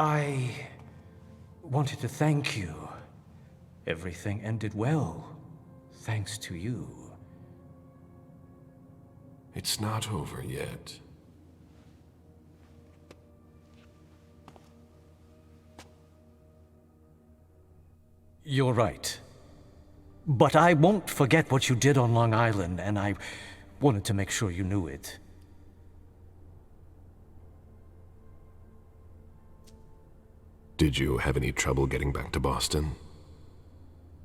I wanted to thank you. Everything ended well, thanks to you. It's not over yet. You're right. But I won't forget what you did on Long Island, and I wanted to make sure you knew it. Did you have any trouble getting back to Boston?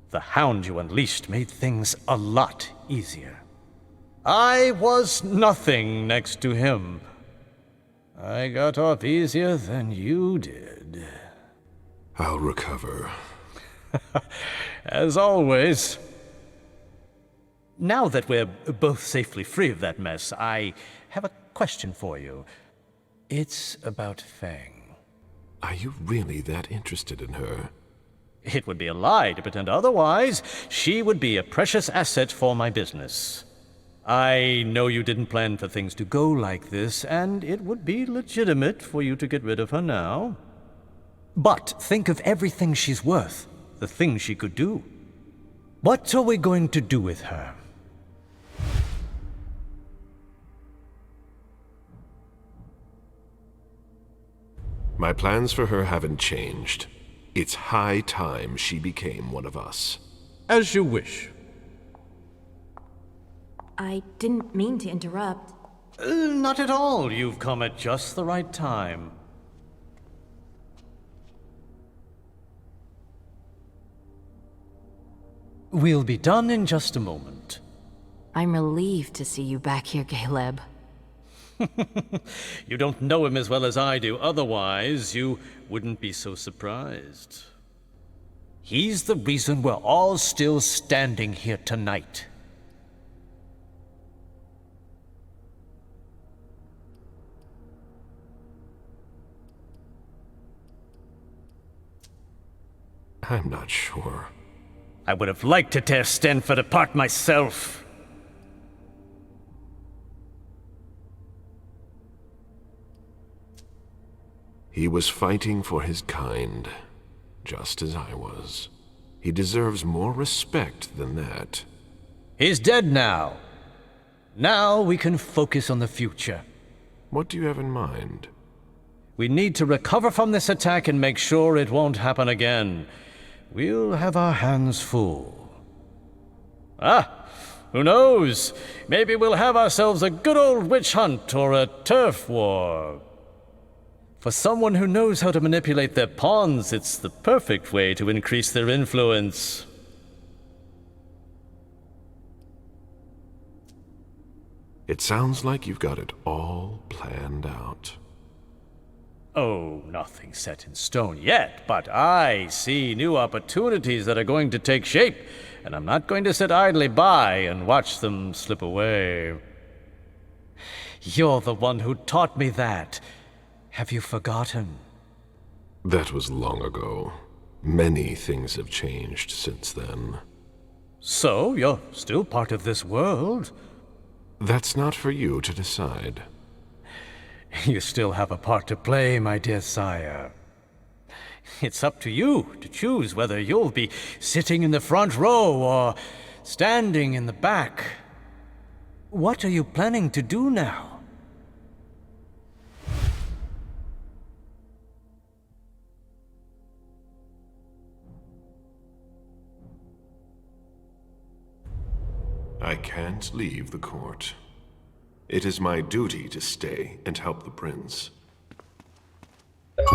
The hound you unleashed made things a lot easier. I was nothing next to him. I got off easier than you did. I'll recover. As always. Now that we're both safely free of that mess, I have a question for you. It's about Fang. Are you really that interested in her? It would be a lie to pretend otherwise. She would be a precious asset for my business. I know you didn't plan for things to go like this, and it would be legitimate for you to get rid of her now. But think of everything she's worth, the things she could do. What are we going to do with her? My plans for her haven't changed. It's high time she became one of us. As you wish. I didn't mean to interrupt. Not at all. You've come at just the right time. We'll be done in just a moment. I'm relieved to see you back here, Caleb. You don't know him as well as I do, otherwise you wouldn't be so surprised. He's the reason we're all still standing here tonight. I'm not sure. I would have liked to tear Stanford apart myself. He was fighting for his kind, just as I was. He deserves more respect than that. He's dead now. Now we can focus on the future. What do you have in mind? We need to recover from this attack and make sure it won't happen again. We'll have our hands full. Who knows? Maybe we'll have ourselves a good old witch hunt or a turf war. For someone who knows how to manipulate their pawns, it's the perfect way to increase their influence. It sounds like you've got it all planned out. Oh, nothing set in stone yet, but I see new opportunities that are going to take shape, and I'm not going to sit idly by and watch them slip away. You're the one who taught me that. Have you forgotten? That was long ago. Many things have changed since then. So, you're still part of this world? That's not for you to decide. You still have a part to play, my dear sire. It's up to you to choose whether you'll be sitting in the front row or standing in the back. What are you planning to do now? I can't leave the court. It is my duty to stay and help the prince. You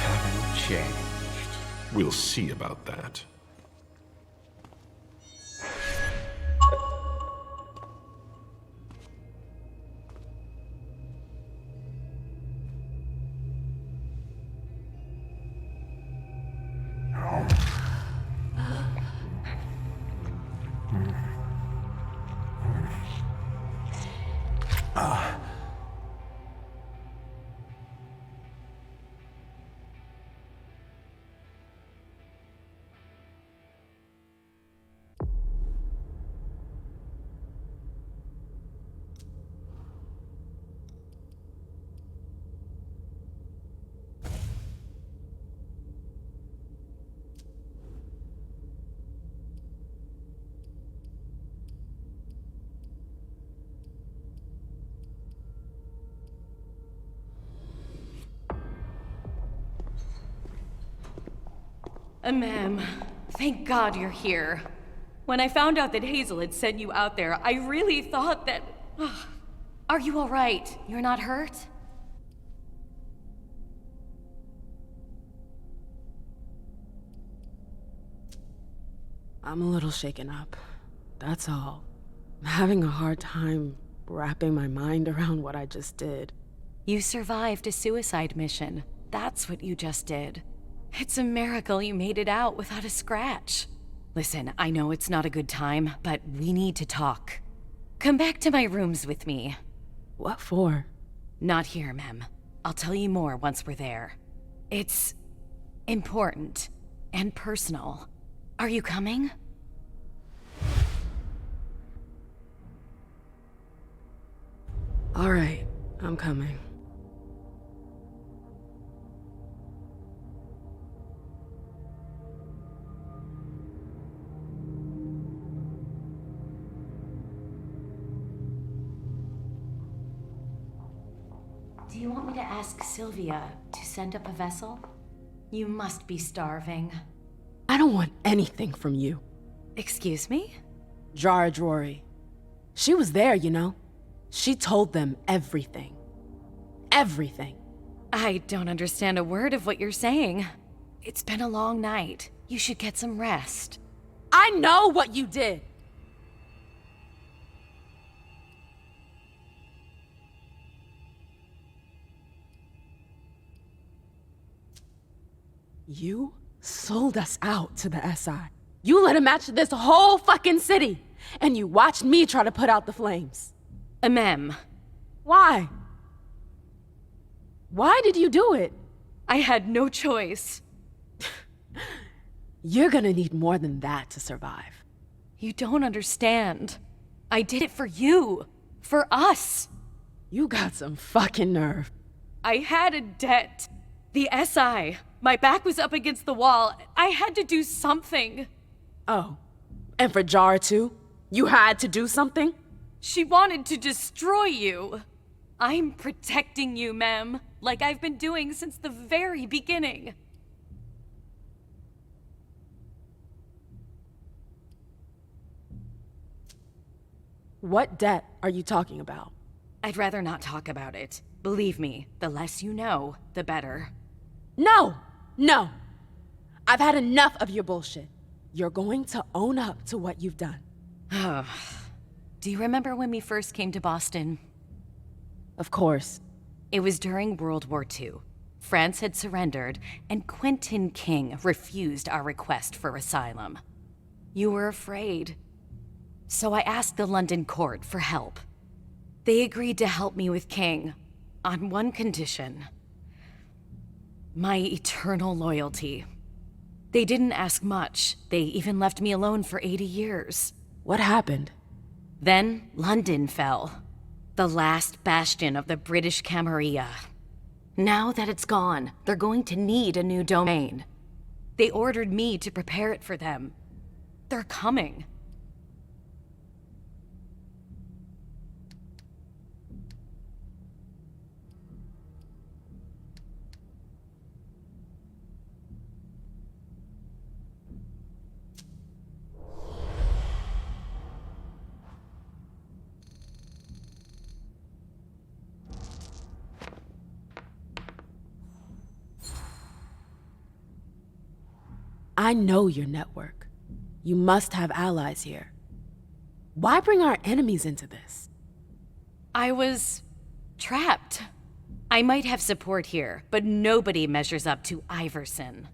haven't changed. We'll see about that. Ma'am, thank God you're here. When I found out that Hazel had sent you out there, I really thought that... Are you all right? You're not hurt? I'm a little shaken up. That's all. I'm having a hard time wrapping my mind around what I just did. You survived a suicide mission. That's what you just did. It's a miracle you made it out without a scratch. Listen, I know it's not a good time, but we need to talk. Come back to my rooms with me. What for? Not here, Mem. I'll tell you more once we're there. It's important and personal. Are you coming? All right, I'm coming. Do you want me to ask Sylvia to send up a vessel? You must be starving. I don't want anything from you. Excuse me? Jara Drory. She was there, you know. She told them everything. Everything. I don't understand a word of what you're saying. It's been a long night. You should get some rest. I know what you did! You sold us out to the SI. You let him match this whole fucking city, and you watched me try to put out the flames. Mem. Why? Why did you do it? I had no choice. You're gonna need more than that to survive. You don't understand. I did it for you. For us. You got some fucking nerve. I had a debt. The SI. My back was up against the wall. I had to do something. Oh. And for Jara too? You had to do something? She wanted to destroy you. I'm protecting you, Mem, like I've been doing since the very beginning. What debt are you talking about? I'd rather not talk about it. Believe me, the less you know, the better. No! No! I've had enough of your bullshit. You're going to own up to what you've done. Do you remember when we first came to Boston? Of course. It was during World War II. France had surrendered, and Quentin King refused our request for asylum. You were afraid. So I asked the London court for help. They agreed to help me with King, on one condition. My eternal loyalty. They didn't ask much. They even left me alone for 80 years. What happened? Then London fell. The last bastion of the British Camarilla. Now that it's gone, they're going to need a new domain. They ordered me to prepare it for them. They're coming. I know your network. You must have allies here. Why bring our enemies into this? I was trapped. I might have support here, but nobody measures up to Iversen.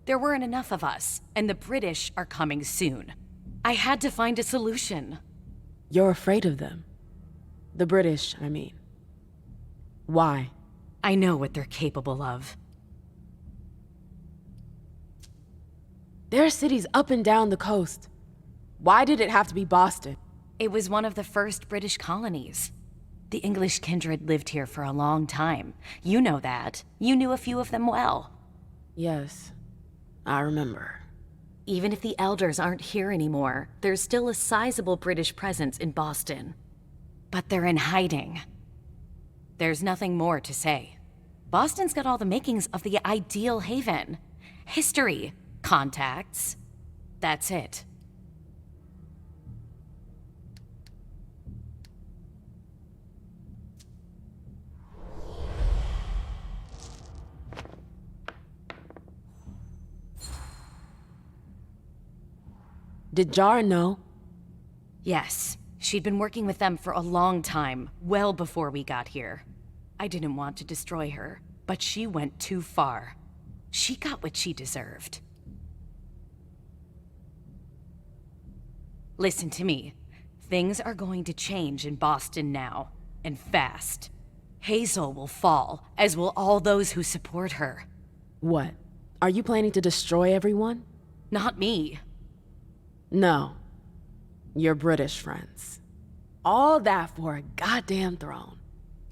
There weren't enough of us, and the British are coming soon. I had to find a solution. You're afraid of them. The British, I mean. Why? I know what they're capable of. There are cities up and down the coast. Why did it have to be Boston? It was one of the first British colonies. The English kindred lived here for a long time. You know that. You knew a few of them well. Yes, I remember. Even if the elders aren't here anymore, there's still a sizable British presence in Boston. But they're in hiding. There's nothing more to say. Boston's got all the makings of the ideal haven. History, Contacts. That's it. Did Jar know? Yes. She'd been working with them for a long time, well before we got here. I didn't want to destroy her, but she went too far. She got what she deserved. Listen to me. Things are going to change in Boston now, and fast. Hazel will fall, as will all those who support her. What? Are you planning to destroy everyone? Not me. No. Your British friends. All that for a goddamn throne.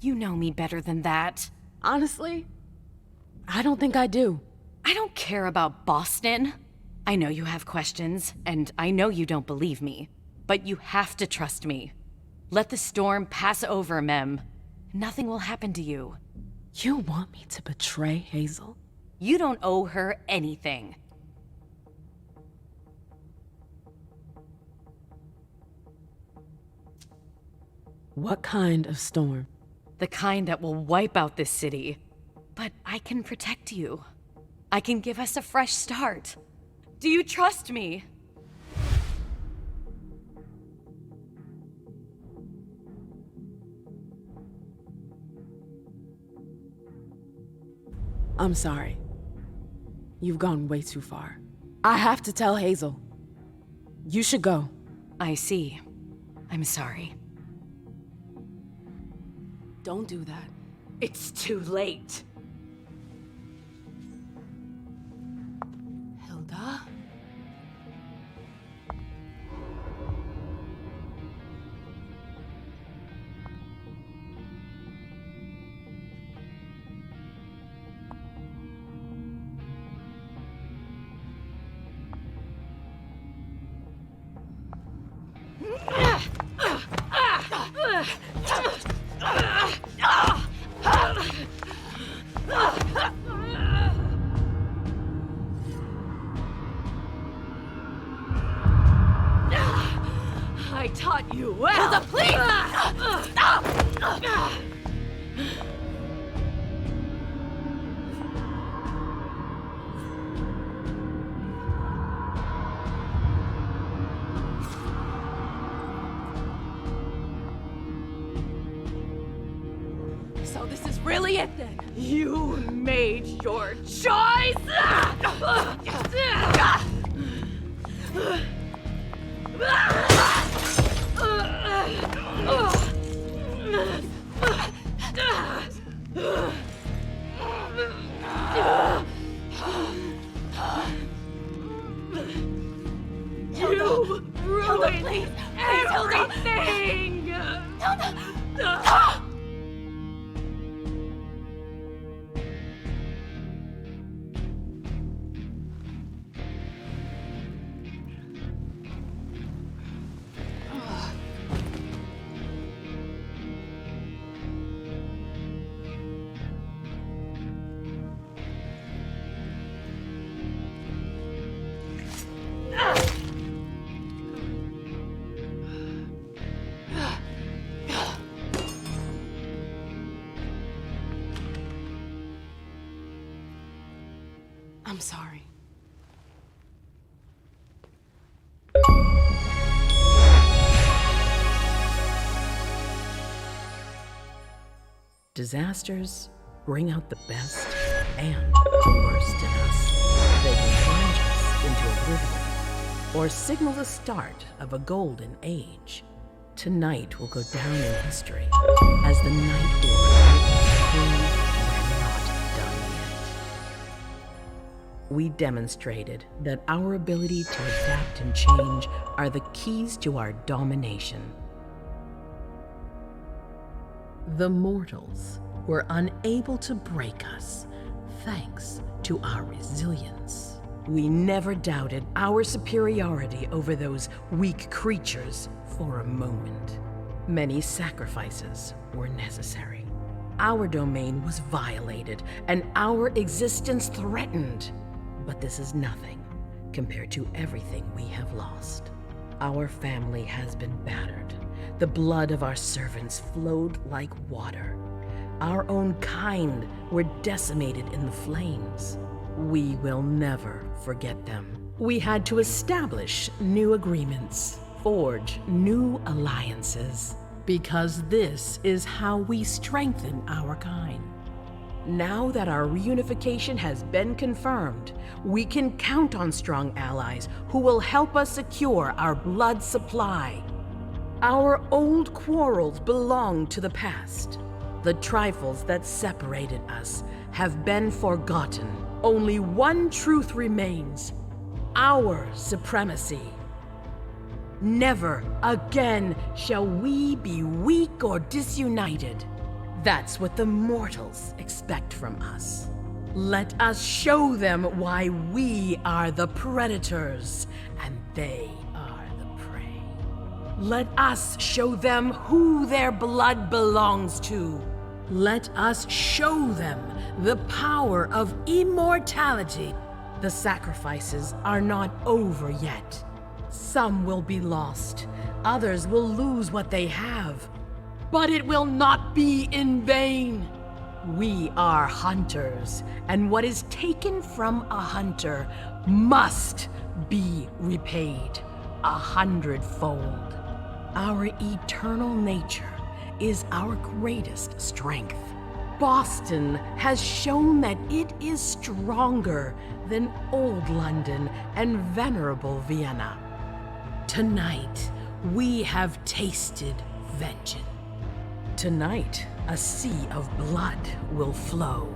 You know me better than that. Honestly, I don't think I do. I don't care about Boston. I know you have questions, and I know you don't believe me. But you have to trust me. Let the storm pass over, Mem. Nothing will happen to you. You want me to betray Hazel? You don't owe her anything. What kind of storm? The kind that will wipe out this city. But I can protect you. I can give us a fresh start. Do you trust me? I'm sorry. You've gone way too far. I have to tell Hazel. You should go. I see. I'm sorry. Don't do that. It's too late. Hilda? I taught you well. Hilda, please! Stop! So this is really it then? You made your choice! You ruined everything! I'm sorry. Disasters bring out the best and the worst in us. They can plunge us into oblivion, or signal the start of a golden age. Tonight will go down in history as the Night Order proved we're not done yet. We demonstrated that our ability to adapt and change are the keys to our domination. The mortals were unable to break us, thanks to our resilience. We never doubted our superiority over those weak creatures for a moment. Many sacrifices were necessary. Our domain was violated, and our existence threatened. But this is nothing compared to everything we have lost. Our family has been battered. The blood of our servants flowed like water. Our own kind were decimated in the flames. We will never forget them. We had to establish new agreements, forge new alliances, because this is how we strengthen our kind. Now that our reunification has been confirmed, we can count on strong allies who will help us secure our blood supply. Our old quarrels belong to the past. The trifles that separated us have been forgotten. Only one truth remains: our supremacy. Never again shall we be weak or disunited. That's what the mortals expect from us. Let us show them why we are the predators and they are the prey. Let us show them who their blood belongs to. Let us show them the power of immortality. The sacrifices are not over yet. Some will be lost. Others will lose what they have. But it will not be in vain. We are hunters, and what is taken from a hunter must be repaid 100-fold. Our eternal nature is our greatest strength. Boston has shown that it is stronger than old London and venerable Vienna. Tonight, we have tasted vengeance. Tonight, a sea of blood will flow.